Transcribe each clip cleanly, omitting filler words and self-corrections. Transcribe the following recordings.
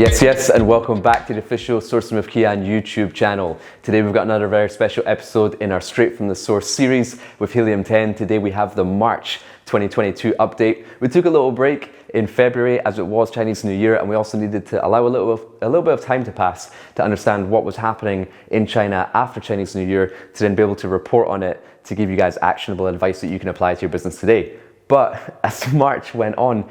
Yes, and welcome back to the official Sourcing with Kian YouTube channel. Today we've got another very special episode in our Straight from the Source series with Helium 10. Today we have the March 2022 update. We took a little break in February as it was Chinese New Year, and we also needed to allow a little bit of time to pass to understand what was happening in China after Chinese New Year, to then be able to report on it, to give you guys actionable advice that you can apply to your business today. But as March went on,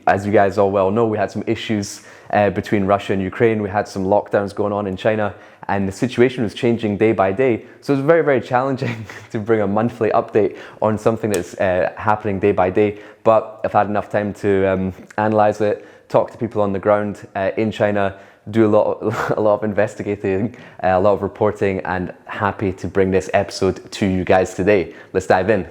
as you guys all well know, we had some issues between Russia and Ukraine. We had some lockdowns going on in China, and the situation was changing day by day. So it was very, very challenging to bring a monthly update on something that's happening day by day. But I've had enough time to analyze it, talk to people on the ground in China, do a lot of investigating, a lot of reporting, and happy to bring this episode to you guys today. Let's dive in.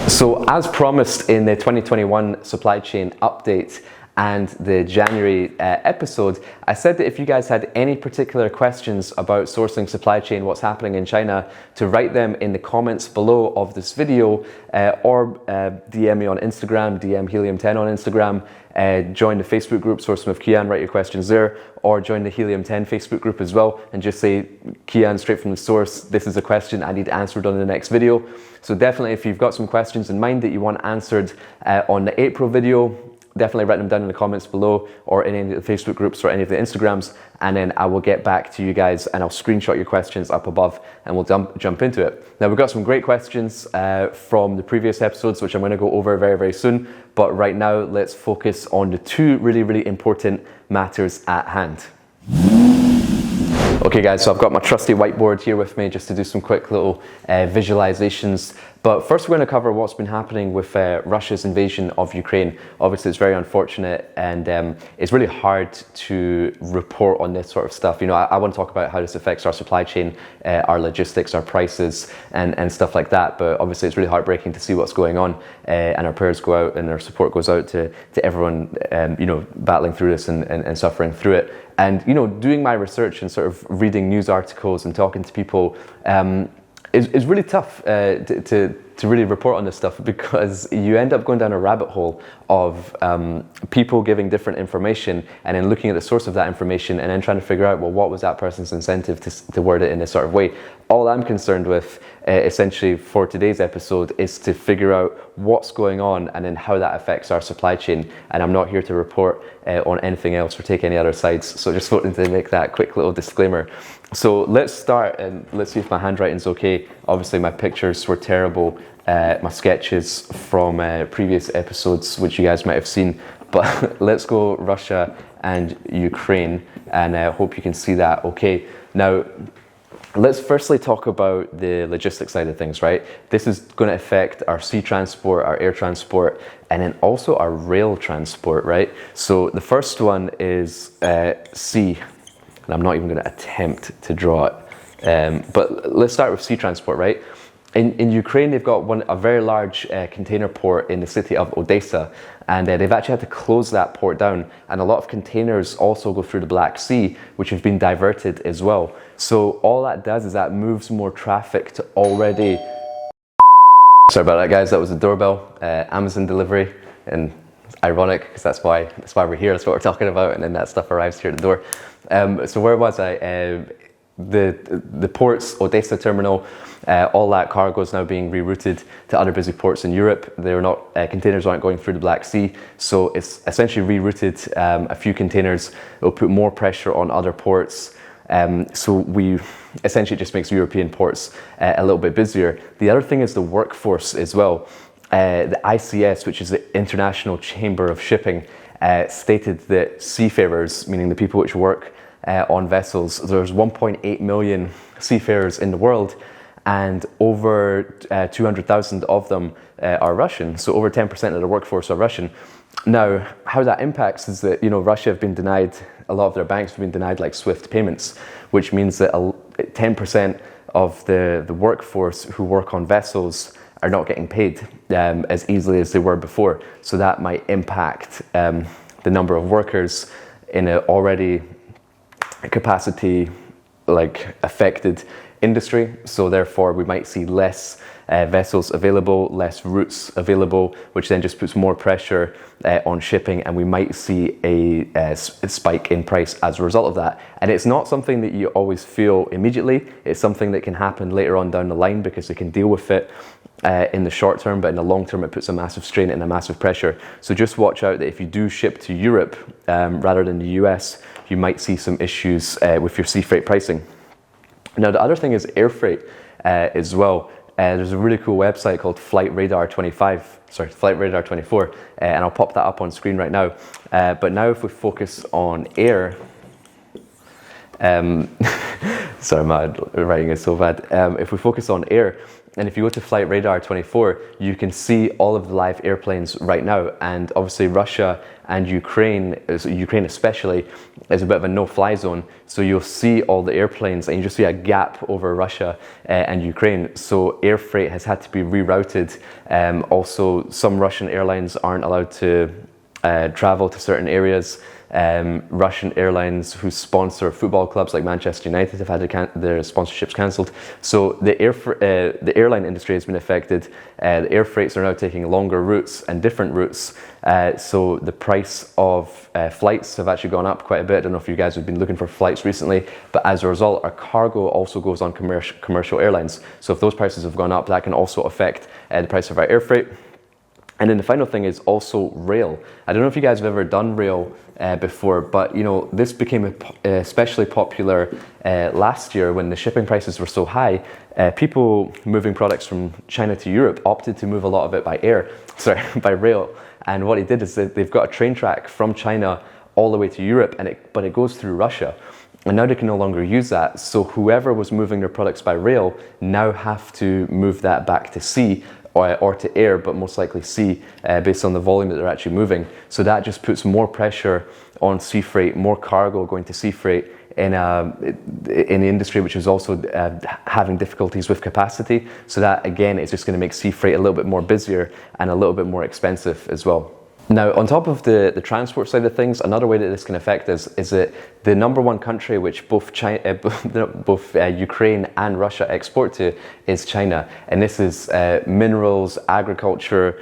So as promised in the 2021 supply chain update and the January episode, I said that if you guys had any particular questions about sourcing, supply chain, what's happening in China, to write them in the comments below of this video, or DM me on Instagram, DM Helium10 on Instagram, join the Facebook group Sourcing with Kian, write your questions there, or join the Helium 10 Facebook group as well and just say, Kian, straight from the source, this is a question I need answered on the next video. So definitely, if you've got some questions in mind that you want answered on the April video, definitely write them down in the comments below or in any of the Facebook groups or any of the Instagrams, and then I will get back to you guys and I'll screenshot your questions up above and we'll jump into it. Now, we've got some great questions from the previous episodes, which I'm going to go over very, very soon. But right now, let's focus on the two really, really important matters at hand. Okay guys, so I've got my trusty whiteboard here with me just to do some quick little visualizations. But first we're going to cover what's been happening with Russia's invasion of Ukraine. Obviously it's very unfortunate, and it's really hard to report on this sort of stuff. You know, I want to talk about how this affects our supply chain, our logistics, our prices, and stuff like that. But obviously it's really heartbreaking to see what's going on, and our prayers go out and our support goes out to everyone, you know, battling through this and suffering through it. And, you know, doing my research and sort of reading news articles and talking to people is really tough to really report on this stuff, because you end up going down a rabbit hole of people giving different information and then looking at the source of that information and then trying to figure out, well, what was that person's incentive to word it in this sort of way. All I'm concerned with essentially for today's episode is to figure out what's going on and then how that affects our supply chain. And I'm not here to report on anything else or take any other sides. So just wanted to make that quick little disclaimer. So let's start, and let's see if my handwriting's okay. Obviously my pictures were terrible, my sketches from previous episodes, which you guys might have seen. But let's go Russia and Ukraine, and I hope you can see that okay. Now, let's firstly talk about the logistics side of things, right? This is going to affect our sea transport, our air transport, and then also our rail transport, right? So the first one is sea, and I'm not even going to attempt to draw it. But let's start with sea transport, right? In Ukraine, they've got a very large container port in the city of Odessa, and they've actually had to close that port down. And a lot of containers also go through the Black Sea, which have been diverted as well. So all that does is that moves more traffic to already... Sorry about that, guys. That was the doorbell, Amazon delivery, and it's ironic because that's why we're here. That's what we're talking about, and then that stuff arrives here at the door. So where was I? The ports, Odessa terminal, all that cargo is now being rerouted to other busy ports in Europe. They're not containers aren't going through the Black Sea, so it's essentially rerouted a few containers. It will put more pressure on other ports. So we essentially just makes European ports a little bit busier. The other thing is the workforce as well. The ICS, which is the International Chamber of Shipping, stated that seafarers, meaning the people which work on vessels, there's 1.8 million seafarers in the world, and over 200,000 of them are Russian. So over 10% of the workforce are Russian. Now, how that impacts is that, you know, Russia have been denied, a lot of their banks have been denied like SWIFT payments, which means that 10% of the workforce who work on vessels are not getting paid as easily as they were before. So that might impact the number of workers in an already capacity like affected industry. So therefore we might see less vessels available, less routes available, which then just puts more pressure on shipping, and we might see a spike in price as a result of that. And it's not something that you always feel immediately. It's something that can happen later on down the line because they can deal with it in the short term, but in the long term it puts a massive strain and a massive pressure. So just watch out that if you do ship to Europe rather than the US, you might see some issues with your sea freight pricing. Now the other thing is air freight as well. There's a really cool website called Flight Radar 24, and I'll pop that up on screen right now. But now if we focus on air, sorry, my writing is so bad. If we focus on air, and if you go to Flight Radar 24, you can see all of the live airplanes right now. And obviously Russia and Ukraine especially, is a bit of a no-fly zone. So you'll see all the airplanes and you just see a gap over Russia and Ukraine. So air freight has had to be rerouted. Also, some Russian airlines aren't allowed to travel to certain areas. Russian airlines who sponsor football clubs like Manchester United have had their sponsorships cancelled. So the airline industry has been affected. The air freights are now taking longer routes and different routes. So the price of flights have actually gone up quite a bit. I don't know if you guys have been looking for flights recently, but as a result, our cargo also goes on commercial airlines. So if those prices have gone up, that can also affect the price of our air freight. And then the final thing is also rail. I don't know if you guys have ever done rail before, but you know, this became especially popular last year when the shipping prices were so high. People moving products from China to Europe opted to move a lot of it by rail. And what they did is they've got a train track from China all the way to Europe, but it goes through Russia. And now they can no longer use that. So whoever was moving their products by rail now have to move that back to sea or to air, but most likely sea, based on the volume that they're actually moving. So that just puts more pressure on sea freight, more cargo going to sea freight in the industry, which is also having difficulties with capacity. So that again is just going to make sea freight a little bit more busier and a little bit more expensive as well. Now, on top of the transport side of things, another way that this can affect us is that the number one country which both Ukraine and Russia export to is China. And this is minerals, agriculture,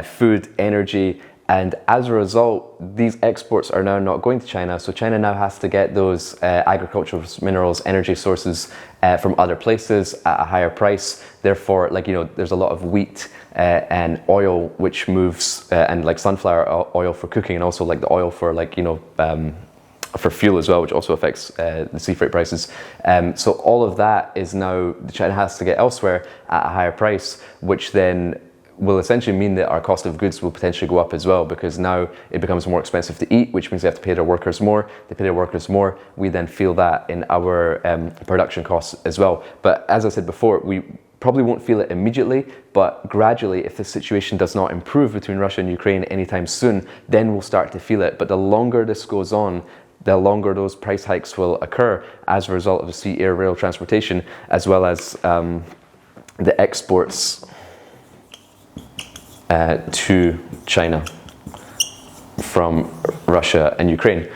food, energy. And as a result, these exports are now not going to China. So China now has to get those agricultural minerals, energy sources from other places at a higher price. Therefore, there's a lot of wheat and oil which moves, and like sunflower oil for cooking, and also like the oil for for fuel as well, which also affects the sea freight prices. So all of that is now China has to get elsewhere at a higher price, which then will essentially mean that our cost of goods will potentially go up as well, because now it becomes more expensive to eat, which means they have to pay their workers more. They pay their workers more. We then feel that in our production costs as well. But as I said before, we probably won't feel it immediately, but gradually, if the situation does not improve between Russia and Ukraine anytime soon, then we'll start to feel it. But the longer this goes on, the longer those price hikes will occur as a result of the sea, air, rail transportation, as well as the exports to China from Russia and Ukraine.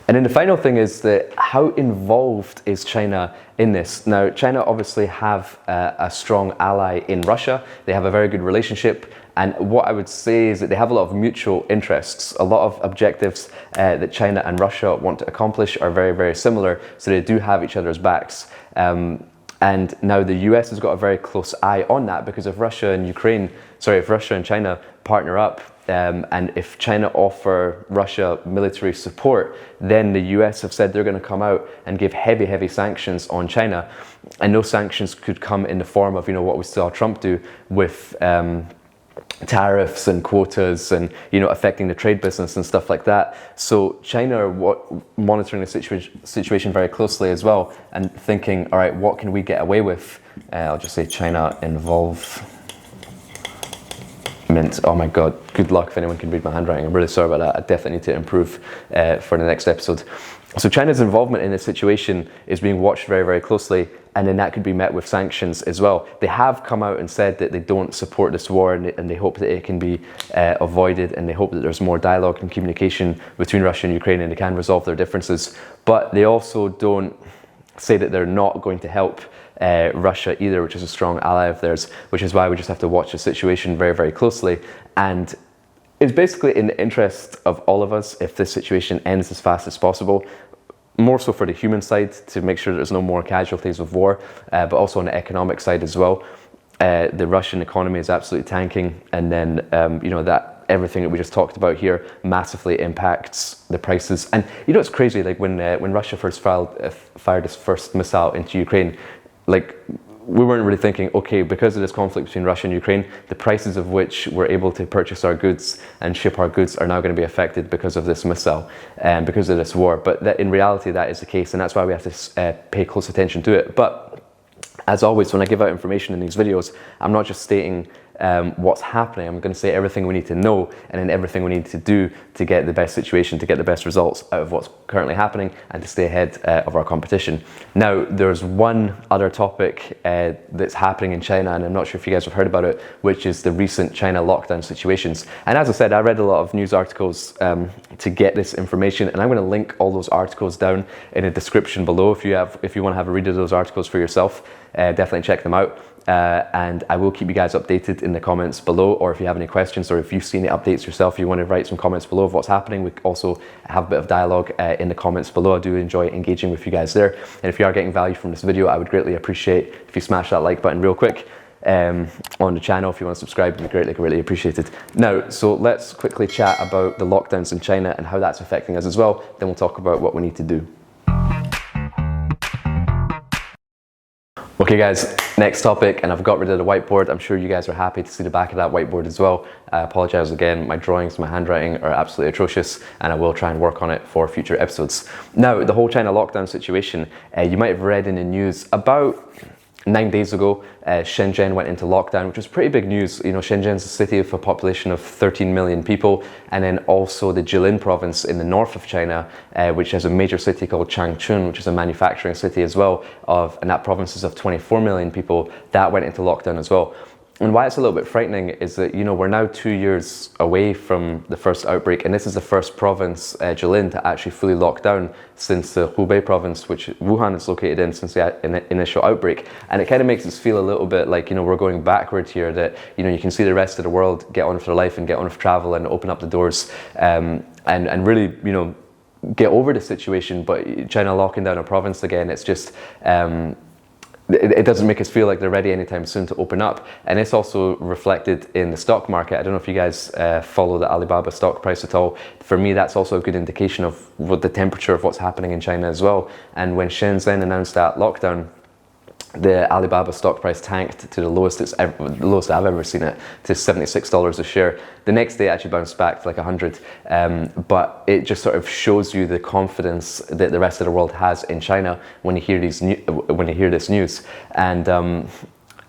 And then the final thing is that how involved is China in this? Now, China obviously have a strong ally in Russia. They have a very good relationship. And what I would say is that they have a lot of mutual interests. A lot of objectives that China and Russia want to accomplish are very, very similar. So they do have each other's backs. And now the US has got a very close eye on that, because if Russia and China partner up, and if China offer Russia military support, then the US have said they're going to come out and give heavy, heavy sanctions on China. And those sanctions could come in the form of, what we saw Trump do with tariffs and quotas and, affecting the trade business and stuff like that. So China are monitoring the situation very closely as well, and thinking, all right, what can we get away with? I'll just say China involvement. Oh my God, good luck if anyone can read my handwriting. I'm really sorry about that. I definitely need to improve for the next episode. So China's involvement in this situation is being watched very, very closely, and then that could be met with sanctions as well. They have come out and said that they don't support this war, and they hope that it can be avoided, and they hope that there's more dialogue and communication between Russia and Ukraine, and they can resolve their differences. But they also don't say that they're not going to help Russia either, which is a strong ally of theirs, which is why we just have to watch the situation very, very closely. And it's basically in the interest of all of us if this situation ends as fast as possible. More so for the human side, to make sure there's no more casualties of war, but also on the economic side as well. The Russian economy is absolutely tanking, and then that everything that we just talked about here massively impacts the prices. And it's crazy, like when Russia first fired its first missile into Ukraine, like we weren't really thinking, okay, because of this conflict between Russia and Ukraine, the prices of which we're able to purchase our goods and ship our goods are now going to be affected because of this missile and because of this war. But in reality, that is the case, and that's why we have to pay close attention to it. But as always, when I give out information in these videos, I'm not just stating what's happening. I'm going to say everything we need to know and then everything we need to do to get the best situation, to get the best results out of what's currently happening and to stay ahead of our competition. Now, there's one other topic that's happening in China, and I'm not sure if you guys have heard about it, which is the recent China lockdown situations. And as I said, I read a lot of news articles to get this information, and I'm going to link all those articles down in the description below. If you want to have a read of those articles for yourself, definitely check them out. And I will keep you guys updated in the comments below, or if you have any questions or if you've seen the updates yourself, you want to write some comments below of what's happening. We also have a bit of dialogue in the comments below. I do enjoy engaging with you guys there. And if you are getting value from this video, I would greatly appreciate if you smash that like button real quick on the channel. If you want to subscribe, it'd be greatly appreciated. Now, so let's quickly chat about the lockdowns in China and how that's affecting us as well. Then we'll talk about what we need to do. Okay guys, next topic, and I've got rid of the whiteboard. I'm sure you guys are happy to see the back of that whiteboard as well. I apologize again, my drawings, my handwriting are absolutely atrocious, and I will try and work on it for future episodes. Now, the whole China lockdown situation, you might have read in the news about 9 days ago, Shenzhen went into lockdown, which was pretty big news. Shenzhen's a city with a population of 13 million people, and then also the Jilin province in the north of China, which has a major city called Changchun, which is a manufacturing city as well, and that province is of 24 million people. That went into lockdown as well. And why it's a little bit frightening is that, we're now 2 years away from the first outbreak, and this is the first province, Jilin, to actually fully lock down since the Hubei province, which Wuhan is located in, since the initial outbreak. And it kind of makes us feel a little bit like, we're going backward here, that, you can see the rest of the world get on with their life and get on with travel and open up the doors and really, get over the situation. But China locking down a province again, it's just... it doesn't make us feel like they're ready anytime soon to open up. And it's also reflected in the stock market. I don't know if you guys follow the Alibaba stock price at all. For me, that's also a good indication of what the temperature of what's happening in China as well. And when Shenzhen announced that lockdown, the Alibaba stock price tanked to the lowest the lowest I've ever seen it, to $76 a share. The next day it actually bounced back to like 100, but it just sort of shows you the confidence that the rest of the world has in China when you hear this news. And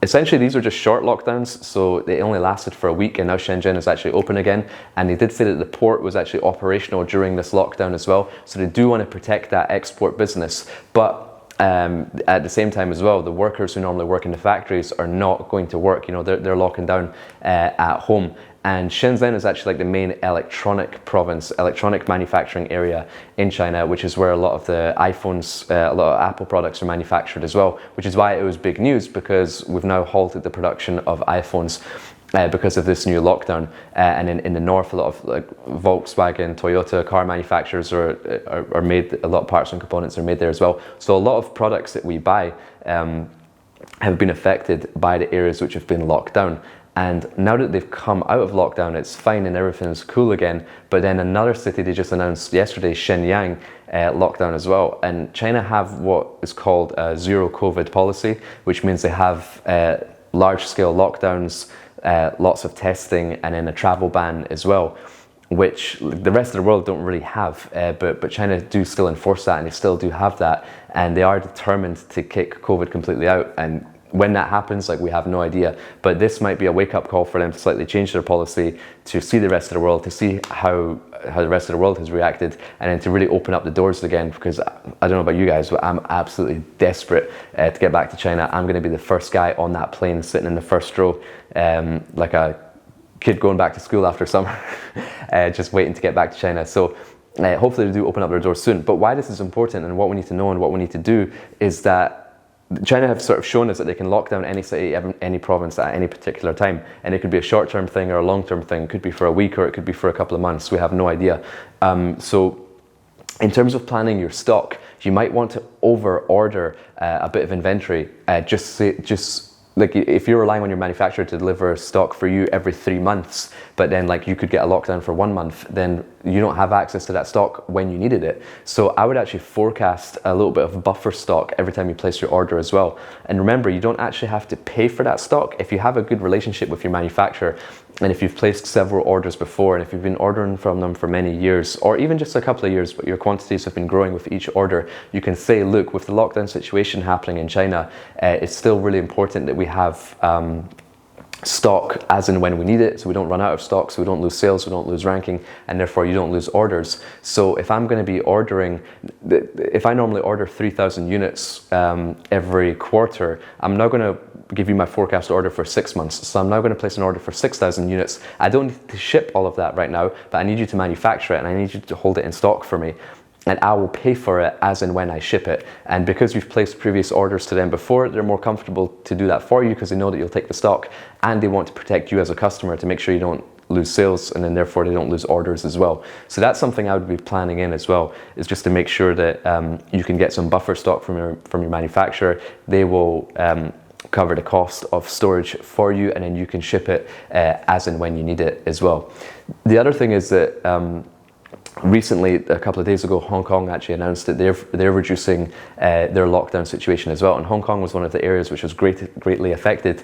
essentially, these are just short lockdowns, so they only lasted for a week, and now Shenzhen is actually open again. And they did say that the port was actually operational during this lockdown as well, so they do want to protect that export business. But at the same time as well, the workers who normally work in the factories are not going to work. They're locking down at home. And Shenzhen is actually like the main electronic manufacturing area in China, which is where a lot of the iPhones, a lot of Apple products are manufactured as well, which is why it was big news, because we've now halted the production of iPhones because of this new lockdown. And in the north, a lot of like Volkswagen, Toyota car manufacturers are made, a lot of parts and components are made there as well. So a lot of products that we buy have been affected by the areas which have been locked down. And now that they've come out of lockdown, it's fine and everything's cool again. But then another city they just announced yesterday, Shenyang, lockdown as well. And China have what is called a zero COVID policy, which means they have large-scale lockdowns, lots of testing, and then a travel ban as well, which the rest of the world don't really have. But China do still enforce that, and they still do have that. And they are determined to kick COVID completely out. And when that happens, we have no idea, but this might be a wake-up call for them to slightly change their policy, to see the rest of the world, to see how the rest of the world has reacted, and then to really open up the doors again. Because I don't know about you guys, but I'm absolutely desperate to get back to China. I'm going to be the first guy on that plane, sitting in the first row, like a kid going back to school after summer, just waiting to get back to China. So hopefully they do open up their doors soon. But why this is important, and what we need to know and what we need to do, is that China have sort of shown us that they can lock down any city, any province at any particular time, and it could be a short-term thing or a long-term thing. It could be for a week or it could be for a couple of months. We have no idea. So in terms of planning your stock, you might want to over-order a bit of inventory. Like if you're relying on your manufacturer to deliver stock for you every 3 months, but then like you could get a lockdown for 1 month, then you don't have access to that stock when you needed it. So I would actually forecast a little bit of buffer stock every time you place your order as well. And remember, you don't actually have to pay for that stock. If you have a good relationship with your manufacturer, and if you've placed several orders before, and if you've been ordering from them for many years, or even just a couple of years, but your quantities have been growing with each order, you can say, look, with the lockdown situation happening in China, it's still really important that we have stock as and when we need it, so we don't run out of stock, so we don't lose sales, we don't lose ranking, and therefore you don't lose orders. So if I'm going to be ordering, if I normally order 3,000 units every quarter, I'm now going to give you my forecast order for 6 months. So I'm now going to place an order for 6,000 units. I don't need to ship all of that right now, but I need you to manufacture it and I need you to hold it in stock for me. And I will pay for it as and when I ship it. And because you've placed previous orders to them before, they're more comfortable to do that for you because they know that you'll take the stock, and they want to protect you as a customer to make sure you don't lose sales, and then therefore they don't lose orders as well. So that's something I would be planning in as well, is just to make sure that you can get some buffer stock from your manufacturer. They will cover the cost of storage for you, and then you can ship it as and when you need it as well. The other thing is that recently, a couple of days ago, Hong Kong actually announced that they're reducing their lockdown situation as well. And Hong Kong was one of the areas which was greatly affected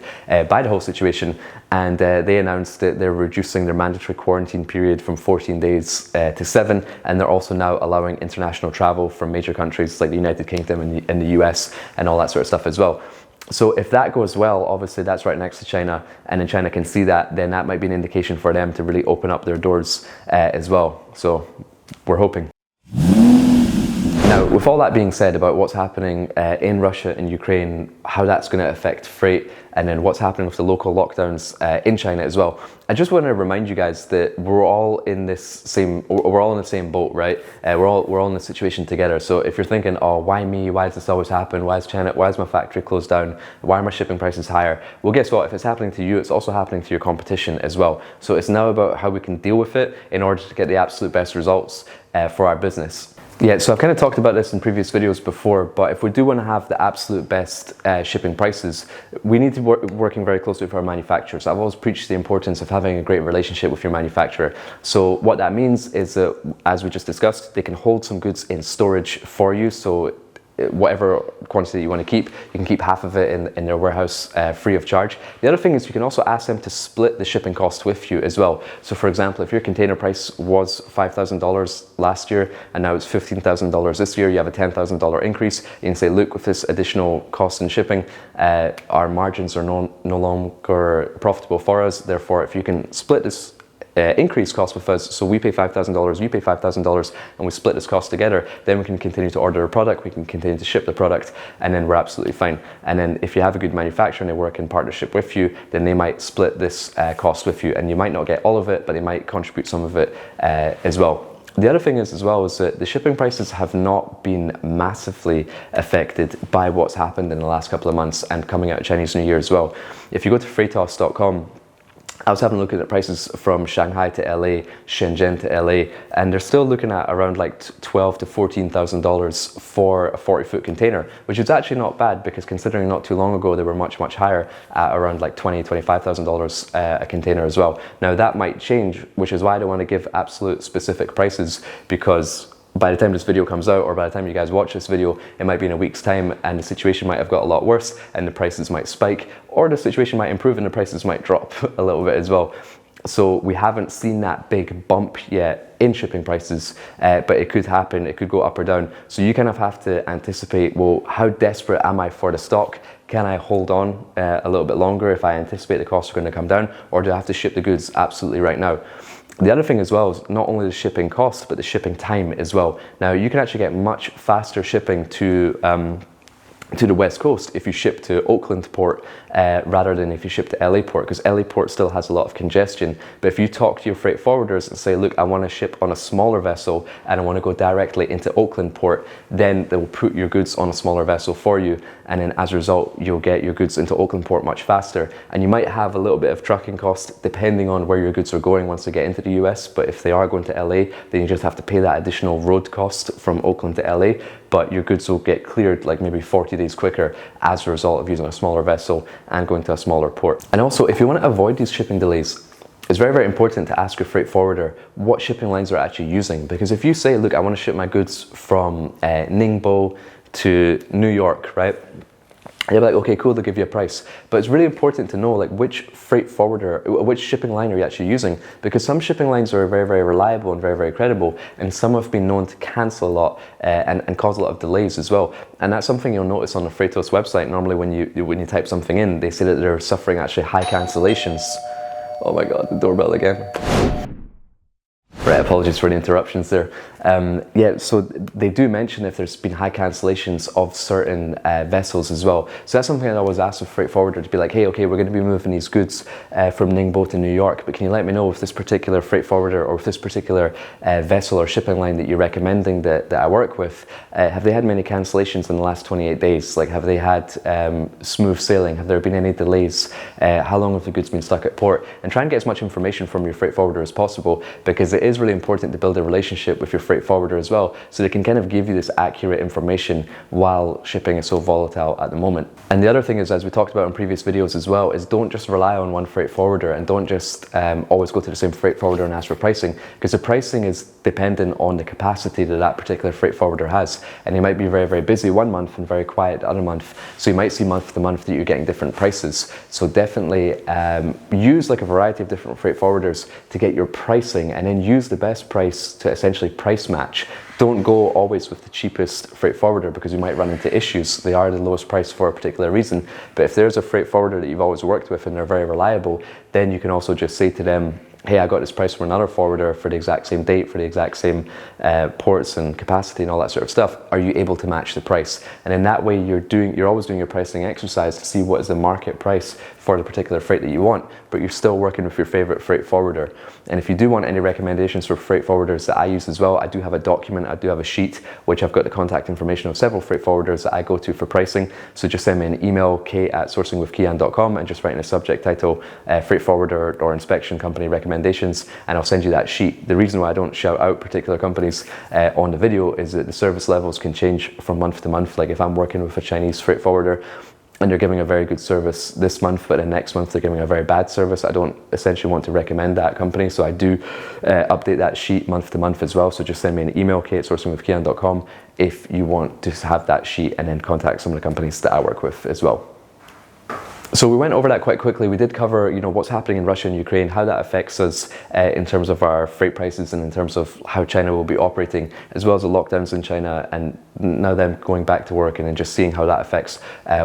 by the whole situation. And they announced that they're reducing their mandatory quarantine period from 14 days to 7. And they're also now allowing international travel from major countries like the United Kingdom and the US and all that sort of stuff as well. So if that goes well, obviously that's right next to China, and then China can see that, then that might be an indication for them to really open up their doors as well. So we're hoping. Now, with all that being said about what's happening in Russia and Ukraine, how that's going to affect freight, and then what's happening with the local lockdowns in China as well, I just want to remind you guys that we're all in the same boat, right? We're all in this situation together. So if you're thinking, oh, why me? Why does this always happen? Why is China? Why is my factory closed down? Why are my shipping prices higher? Well, guess what? If it's happening to you, it's also happening to your competition as well. So it's now about how we can deal with it in order to get the absolute best results for our business. Yeah, so I've kind of talked about this in previous videos before, but if we do want to have the absolute best shipping prices, we need to be working very closely with our manufacturers. I've always preached the importance of having a great relationship with your manufacturer. So what that means is that, as we just discussed, they can hold some goods in storage for you. So whatever quantity you want to keep, you can keep half of it in their warehouse free of charge. The other thing is you can also ask them to split the shipping cost with you as well. So for example, if your container price was $5,000 last year and now it's $15,000 this year, you have a $10,000 increase. You can say, look, with this additional cost in shipping, our margins are no longer profitable for us. Therefore, if you can split this increased cost with us, so we pay $5,000, you pay $5,000, and we split this cost together, then we can continue to order a product, we can continue to ship the product, and then we're absolutely fine. And then if you have a good manufacturer and they work in partnership with you, then they might split this cost with you, and you might not get all of it, but they might contribute some of it as well. The other thing is that the shipping prices have not been massively affected by what's happened in the last couple of months and coming out of Chinese New Year as well. If you go to freightos.com, I was having a look at the prices from Shanghai to LA, Shenzhen to LA, and they're still looking at around like $12,000 to $14,000 for a 40-foot container, which is actually not bad because considering not too long ago they were much higher at around like $20,000 to $25,000 a container as well. Now that might change, which is why I don't want to give absolute specific prices, because by the time this video comes out, or by the time you guys watch this video, it might be in a week's time and the situation might have got a lot worse and the prices might spike, or the situation might improve and the prices might drop a little bit as well. So we haven't seen that big bump yet in shipping prices, but it could happen, it could go up or down. So you kind of have to anticipate, well, how desperate am I for the stock? Can I hold on a little bit longer if I anticipate the costs are going to come down, or do I have to ship the goods absolutely right now? The other thing as well is not only the shipping cost, but the shipping time as well. Now you can actually get much faster shipping to the West Coast if you ship to Oakland port rather than if you ship to LA port, because LA port still has a lot of congestion. But if you talk to your freight forwarders and say, look, I want to ship on a smaller vessel and I want to go directly into Oakland port, then they will put your goods on a smaller vessel for you. and then as a result you'll get your goods into Auckland port much faster, and you might have a little bit of trucking cost depending on where your goods are going once they get into the US. But if they are going to LA, then you just have to pay that additional road cost from Auckland to LA, but your goods will get cleared like maybe 40 days quicker as a result of using a smaller vessel and going to a smaller port. And also, if you want to avoid these shipping delays, it's very, very important to ask your freight forwarder what shipping lines they're actually using. Because if you say, look, I want to ship my goods from Ningbo to New York, right? You're like, okay, cool, they'll give you a price. But it's really important to know like which freight forwarder, which shipping line are you actually using? Because some shipping lines are very, very reliable and very, very credible, and some have been known to cancel a lot and cause a lot of delays as well. And that's something you'll notice on the Freightos website. Normally when you type something in, they say that they're suffering actually high cancellations. Oh my God, the doorbell again. Right, apologies for the interruptions there. Yeah, so they do mention if there's been high cancellations of certain vessels as well. So that's something I always ask the freight forwarder to be like, hey, okay, we're going to be moving these goods from Ningbo to New York, but can you let me know if this particular freight forwarder or if this particular vessel or shipping line that you're recommending that I work with, have they had many cancellations in the last 28 days? Like, have they had smooth sailing? Have there been any delays? How long have the goods been stuck at port? And try and get as much information from your freight forwarder as possible, because it is really important to build a relationship with your freight forwarder as well, so they can kind of give you this accurate information while shipping is so volatile at the moment. And the other thing is, as we talked about in previous videos as well, is don't just rely on one freight forwarder, and don't just always go to the same freight forwarder and ask for pricing, because the pricing is dependent on the capacity that that particular freight forwarder has. And they might be very, very busy one month and very quiet the other month. So you might see month to month that you're getting different prices. So definitely use like a variety of different freight forwarders to get your pricing, and then use the best price to essentially price match. Don't go always with the cheapest freight forwarder, because you might run into issues. They are the lowest price for a particular reason. But if there's a freight forwarder that you've always worked with and they're very reliable, then you can also just say to them, hey, I got this price from another forwarder for the exact same date, for the exact same ports and capacity and all that sort of stuff. Are you able to match the price? And in that way, you're always doing your pricing exercise to see what is the market price for the particular freight that you want, but you're still working with your favorite freight forwarder. And if you do want any recommendations for freight forwarders that I use as well, I do have a document, I do have a sheet, which I've got the contact information of several freight forwarders that I go to for pricing. So just send me an email, kate@sourcingwithkian.com, and just write in a subject title, freight forwarder or inspection company recommendations, and I'll send you that sheet. The reason why I don't shout out particular companies on the video is that the service levels can change from month to month. Like if I'm working with a Chinese freight forwarder and they're giving a very good service this month, but then next month they're giving a very bad service, I don't essentially want to recommend that company. So I do update that sheet month to month as well. So just send me an email, kate@sourcingwithkian.com, if you want to have that sheet, and then contact some of the companies that I work with as well. So we went over that quite quickly. We did cover, what's happening in Russia and Ukraine, how that affects us in terms of our freight prices and in terms of how China will be operating, as well as the lockdowns in China and now them going back to work, and then just seeing how that affects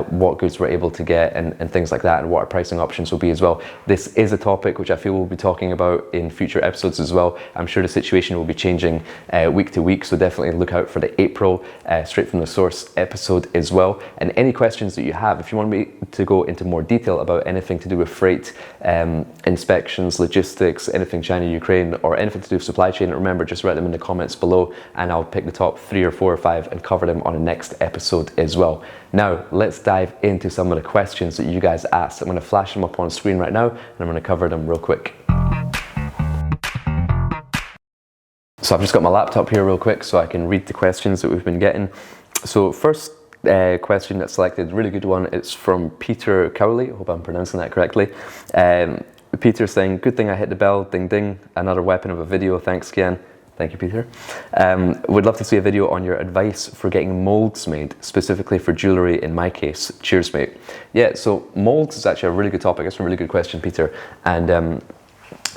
what goods we're able to get and things like that, and what our pricing options will be as well. This is a topic which I feel we'll be talking about in future episodes as well. I'm sure the situation will be changing week to week, so definitely look out for the April Straight from the Source episode as well. And any questions that you have, if you want me to go into more detail about anything to do with freight, inspections, logistics, anything China, Ukraine, or anything to do with supply chain, remember, just write them in the comments below, and I'll pick the top 3 or 4 or 5 and cover them on the next episode as well. Now, let's dive into some of the questions that you guys asked. I'm going to flash them up on screen right now, and I'm going to cover them real quick. So I've just got my laptop here real quick so I can read the questions that we've been getting. So first question that's selected, really good one, it's from Peter Cowley. I hope I'm pronouncing that correctly. Peter saying, good thing I hit the bell, ding ding, another weapon of a video, thanks Kian. Thank you, Peter. Would love to see a video on your advice for getting molds made, specifically for jewellery in my case. Cheers, mate. Yeah, so molds is actually a really good topic. It's a really good question, Peter. And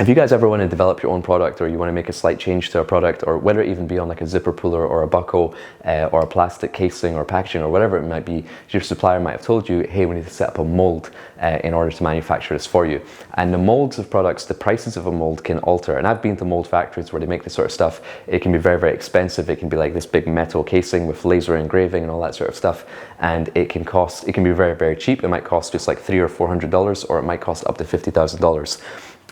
if you guys ever want to develop your own product, or you want to make a slight change to a product, or whether it even be on like a zipper puller or a buckle or a plastic casing or packaging or whatever it might be, your supplier might have told you, hey, we need to set up a mold in order to manufacture this for you. And the molds of products, the prices of a mold can alter. And I've been to mold factories where they make this sort of stuff. It can be very, very expensive. It can be like this big metal casing with laser engraving and all that sort of stuff. And it can be very, very cheap. It might cost just like $300 or $400, or it might cost up to $50,000.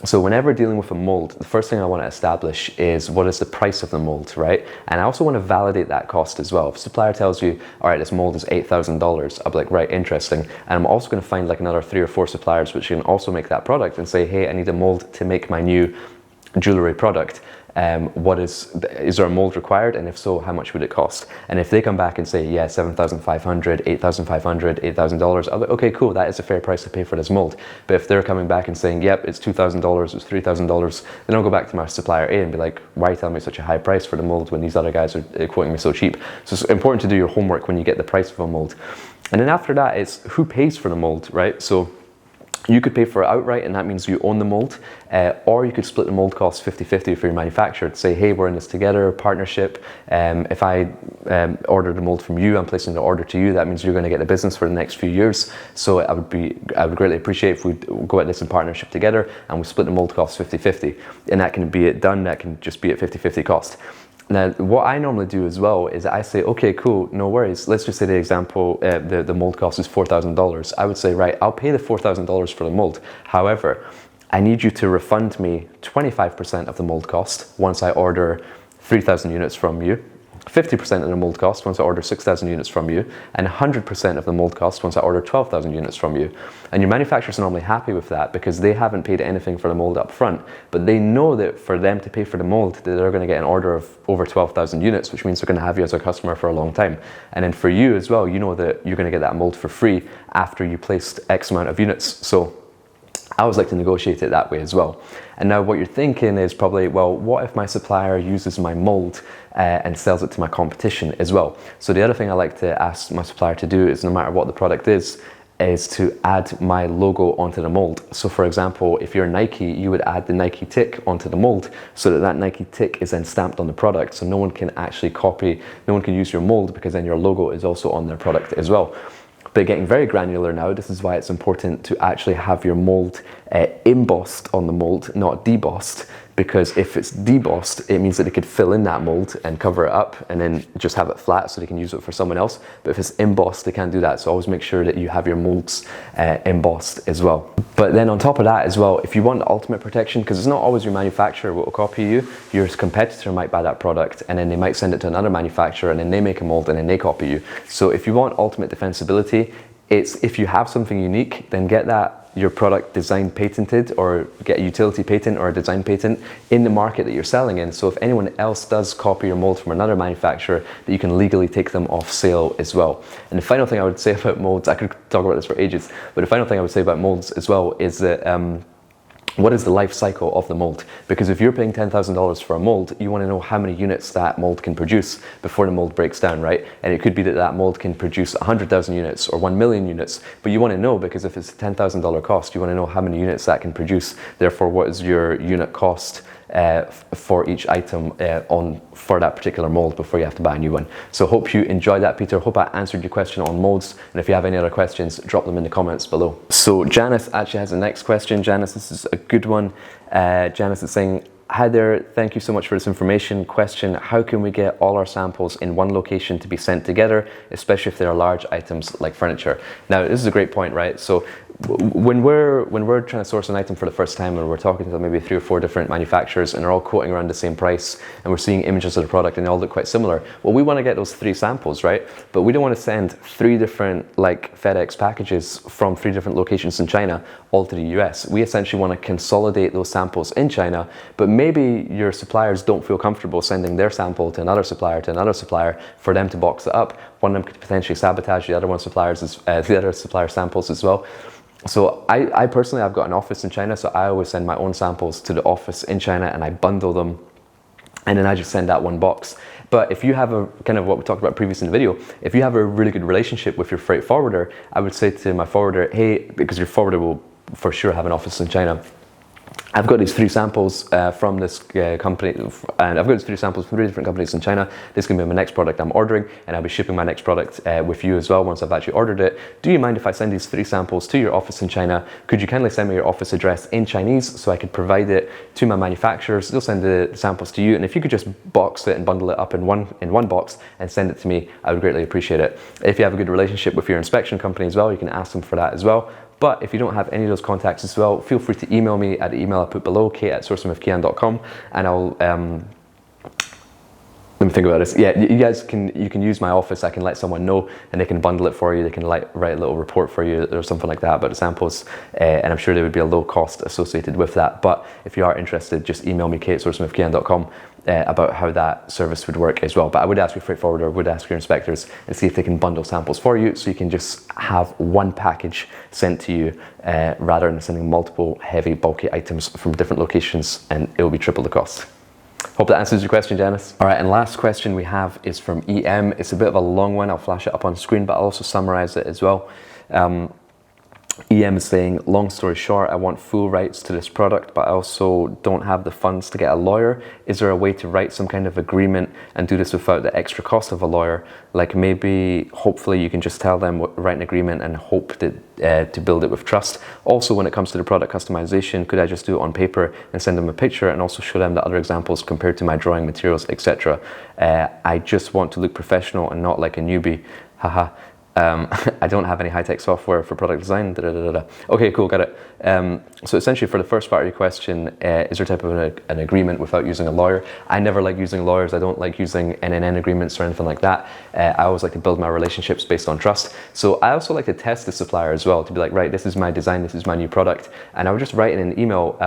So whenever dealing with a mold, the first thing I want to establish is what is the price of the mold, right? And I also want to validate that cost as well. If a supplier tells you, all right, this mold is $8,000, I'll be like, right, interesting. And I'm also going to find like another 3 or 4 suppliers which can also make that product and say, hey, I need a mold to make my new jewelry product. Is there a mold required, and if so, how much would it cost? And if they come back and say, yeah, $7,500, $8,500, $8,000, I'll be like, okay, cool, that is a fair price to pay for this mold. But if they're coming back and saying, yep, it's $2,000, it's $3,000, then I'll go back to my supplier A and be like, why are you telling me such a high price for the mold when these other guys are quoting me so cheap? So it's important to do your homework when you get the price of a mold. And then after that, it's who pays for the mold, right? So you could pay for it outright, and that means you own the mold, or you could split the mold costs 50-50 for your manufacturer to say, hey, we're in this together, partnership. If I order the mold from you, I'm placing the order to you, that means you're going to get the business for the next few years. So I would greatly appreciate if we go at this in partnership together and we split the mold costs 50-50. And that can be it done, that can just be at 50-50 cost. Now, what I normally do as well is I say, okay, cool, no worries. Let's just say the example, the mold cost is $4,000. I would say, right, I'll pay the $4,000 for the mold. However, I need you to refund me 25% of the mold cost once I order 3,000 units from you, 50% of the mold cost once I order 6,000 units from you, and 100% of the mold cost once I order 12,000 units from you. And your manufacturers are normally happy with that because they haven't paid anything for the mold up front, but they know that for them to pay for the mold, that they're going to get an order of over 12,000 units, which means they're going to have you as a customer for a long time. And then for you as well, you know that you're going to get that mold for free after you placed X amount of units. So I always like to negotiate it that way as well. And now what you're thinking is probably, well, what if my supplier uses my mold and sells it to my competition as well? So the other thing I like to ask my supplier to do is, no matter what the product is to add my logo onto the mold. So for example, if you're Nike, you would add the Nike tick onto the mold so that that Nike tick is then stamped on the product. So no one can actually copy, no one can use your mold, because then your logo is also on their product as well. But getting very granular now, this is why it's important to actually have your mold embossed on the mold, not debossed, because if it's debossed, it means that they could fill in that mold and cover it up and then just have it flat so they can use it for someone else. But if it's embossed, they can't do that. So always make sure that you have your molds embossed as well. But then on top of that as well, if you want the ultimate protection, because it's not always your manufacturer will copy you, your competitor might buy that product and then they might send it to another manufacturer and then they make a mold and then they copy you. So if you want ultimate defensibility, it's if you have something unique, then get that your product design patented, or get a utility patent or a design patent in the market that you're selling in. So if anyone else does copy your mold from another manufacturer, that you can legally take them off sale as well. And the final thing I would say about molds, I could talk about this for ages, but the final thing I would say about molds as well is that what is the life cycle of the mold? Because if you're paying $10,000 for a mold, you want to know how many units that mold can produce before the mold breaks down, right? And it could be that that mold can produce 100,000 units or 1 million units, but you want to know, because if it's a $10,000 cost, you want to know how many units that can produce. Therefore, what is your unit cost for each item for that particular mold before you have to buy a new one. So hope you enjoyed that, Peter. Hope I answered your question on molds, and if you have any other questions, drop them in the comments below. So Janice actually has the next question. Janice, this is a good one. Janice is saying, hi there, thank you so much for this information. Question, how can we get all our samples in one location to be sent together, especially if they are large items like furniture? Now, this is a great point, right? So when we're trying to source an item for the first time and we're talking to maybe 3 or 4 different manufacturers and they're all quoting around the same price and we're seeing images of the product and they all look quite similar, well, we want to get those 3 samples, right? But we don't want to send 3 different like FedEx packages from 3 different locations in China all to the US. We essentially want to consolidate those samples in China, but maybe your suppliers don't feel comfortable sending their sample to another supplier for them to box it up. One of them could potentially sabotage the other supplier's samples as well. So I personally, I've got an office in China, so I always send my own samples to the office in China and I bundle them and then I just send out one box. But if you have a kind of what we talked about previously in the video, if you have a really good relationship with your freight forwarder, I would say to my forwarder, hey, because your forwarder will for sure have an office in China, I've got these 3 samples from this company, and I've got these 3 samples from 3 different companies in China. This can be my next product I'm ordering, and I'll be shipping my next product with you as well once I've actually ordered it. Do you mind if I send these 3 samples to your office in China? Could you kindly send me your office address in Chinese so I could provide it to my manufacturers? They'll send the samples to you, and if you could just box it and bundle it up in one box and send it to me, I would greatly appreciate it. If you have a good relationship with your inspection company as well, you can ask them for that as well. But if you don't have any of those contacts as well, feel free to email me at the email I put below, kate@sourcingwithkian.com, and I'll let me think about this. Yeah, you can use my office. I can let someone know, and they can bundle it for you. They can write a little report for you or something like that about the samples, and I'm sure there would be a low cost associated with that. But if you are interested, just email me, kate@sourcingwithkian.com, about how that service would work as well. But I would ask your freight forwarder, would ask your inspectors, and see if they can bundle samples for you, so you can just have one package sent to you rather than sending multiple heavy, bulky items from different locations, and it will be triple the cost. Hope that answers your question, Janice. All right, and last question we have is from EM. It's a bit of a long one. I'll flash it up on screen, but I'll also summarize it as well. EM is saying, long story short, I want full rights to this product, but I also don't have the funds to get a lawyer. Is there a way to write some kind of agreement and do this without the extra cost of a lawyer? Like maybe, hopefully you can just tell them what, write an agreement and hope that, to build it with trust. Also, when it comes to the product customization, could I just do it on paper and send them a picture and also show them the other examples compared to my drawing materials, etc.? I just want to look professional and not like a newbie. Haha. I don't have any high-tech software for product design. Okay, cool, got it. So essentially, for the first part of your question, is there type of an agreement without using a lawyer? I never like using lawyers. I don't like using NNN agreements or anything like that. I always like to build my relationships based on trust. So I also like to test the supplier as well, to be like, right, this is my design, this is my new product. And I would just write in an email,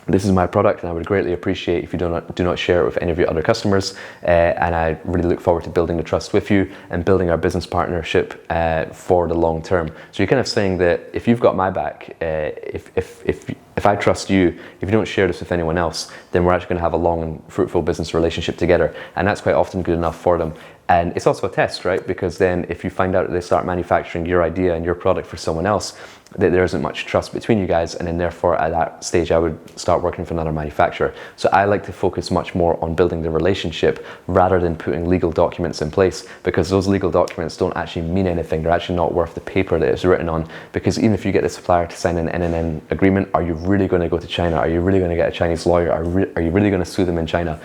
this is my product, and I would greatly appreciate if you do not share it with any of your other customers. And I really look forward to building the trust with you and building our business partnership for the long term. So you're kind of saying that if you've got my back, if I trust you, if you don't share this with anyone else, then we're actually going to have a long and fruitful business relationship together. And that's quite often good enough for them. And it's also a test, right? Because then if you find out that they start manufacturing your idea and your product for someone else, that there isn't much trust between you guys, and then therefore at that stage I would start working for another manufacturer. So I like to focus much more on building the relationship rather than putting legal documents in place, because those legal documents don't actually mean anything. They're actually not worth the paper that it's written on, because even if you get the supplier to sign an NNN agreement, are you really going to go to China? Are you really going to get a Chinese lawyer? Are you really going to sue them in China?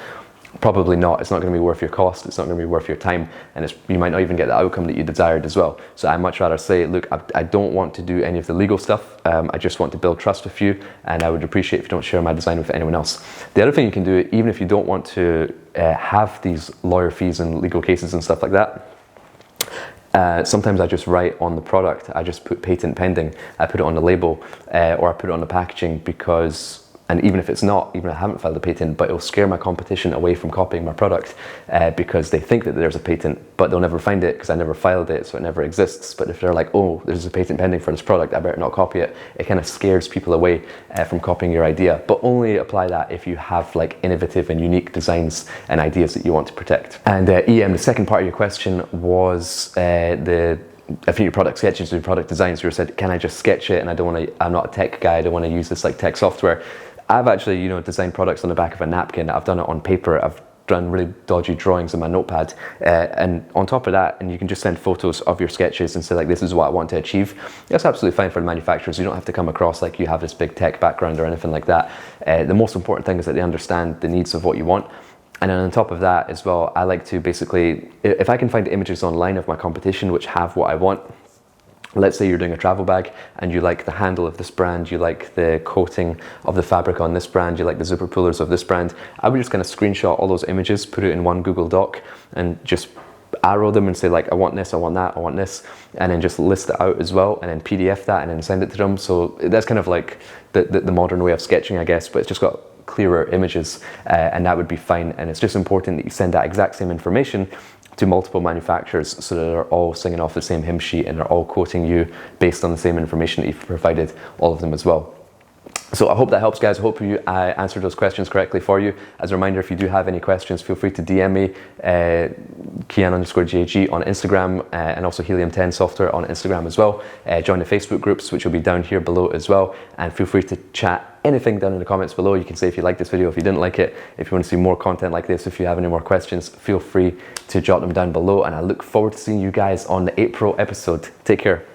Probably not. It's not going to be worth your cost. It's not going to be worth your time, and you might not even get the outcome that you desired as well. So I much rather say, look, I don't want to do any of the legal stuff. I just want to build trust with you, and I would appreciate if you don't share my design with anyone else. The other thing you can do, even if you don't want to have these lawyer fees and legal cases and stuff like that, sometimes I just write on the product. I just put patent pending. I put it on the label, or I put it on the packaging, because, and even if it's not, even if I haven't filed a patent, but it'll scare my competition away from copying my product, because they think that there's a patent, but they'll never find it because I never filed it, so it never exists. But if they're like, oh, there's a patent pending for this product, I better not copy it, it kind of scares people away from copying your idea. But only apply that if you have like innovative and unique designs and ideas that you want to protect. And EM, the second part of your question was I think your product sketches, your product designs. You said, can I just sketch it? And I'm not a tech guy. I don't want to use this like tech software. I've actually, designed products on the back of a napkin. I've done it on paper. I've done really dodgy drawings in my notepad. And on top of that, and you can just send photos of your sketches and say like, this is what I want to achieve. That's absolutely fine for the manufacturers. You don't have to come across like you have this big tech background or anything like that. The most important thing is that they understand the needs of what you want. And then on top of that as well, I like to basically, if I can find images online of my competition which have what I want. Let's say you're doing a travel bag and you like the handle of this brand, you like the coating of the fabric on this brand, you like the zipper pullers of this brand. I would just kind of screenshot all those images, put it in one Google Doc, and just arrow them and say like, I want this, I want that, I want this, and then just list it out as well, and then PDF that and then send it to them. So that's kind of like the modern way of sketching, I guess, but it's just got clearer images, and that would be fine. And it's just important that you send that exact same information to multiple manufacturers so that they're all singing off the same hymn sheet and they're all quoting you based on the same information that you've provided all of them as well. So I hope that helps, guys. I hope I answered those questions correctly for you. As a reminder, if you do have any questions, feel free to DM me, Kian_GAG on Instagram, and also Helium 10 software on Instagram as well. Join the Facebook groups, which will be down here below as well. And feel free to chat anything down in the comments below. You can say if you like this video, if you didn't like it, if you want to see more content like this, if you have any more questions, feel free to jot them down below. And I look forward to seeing you guys on the April episode. Take care.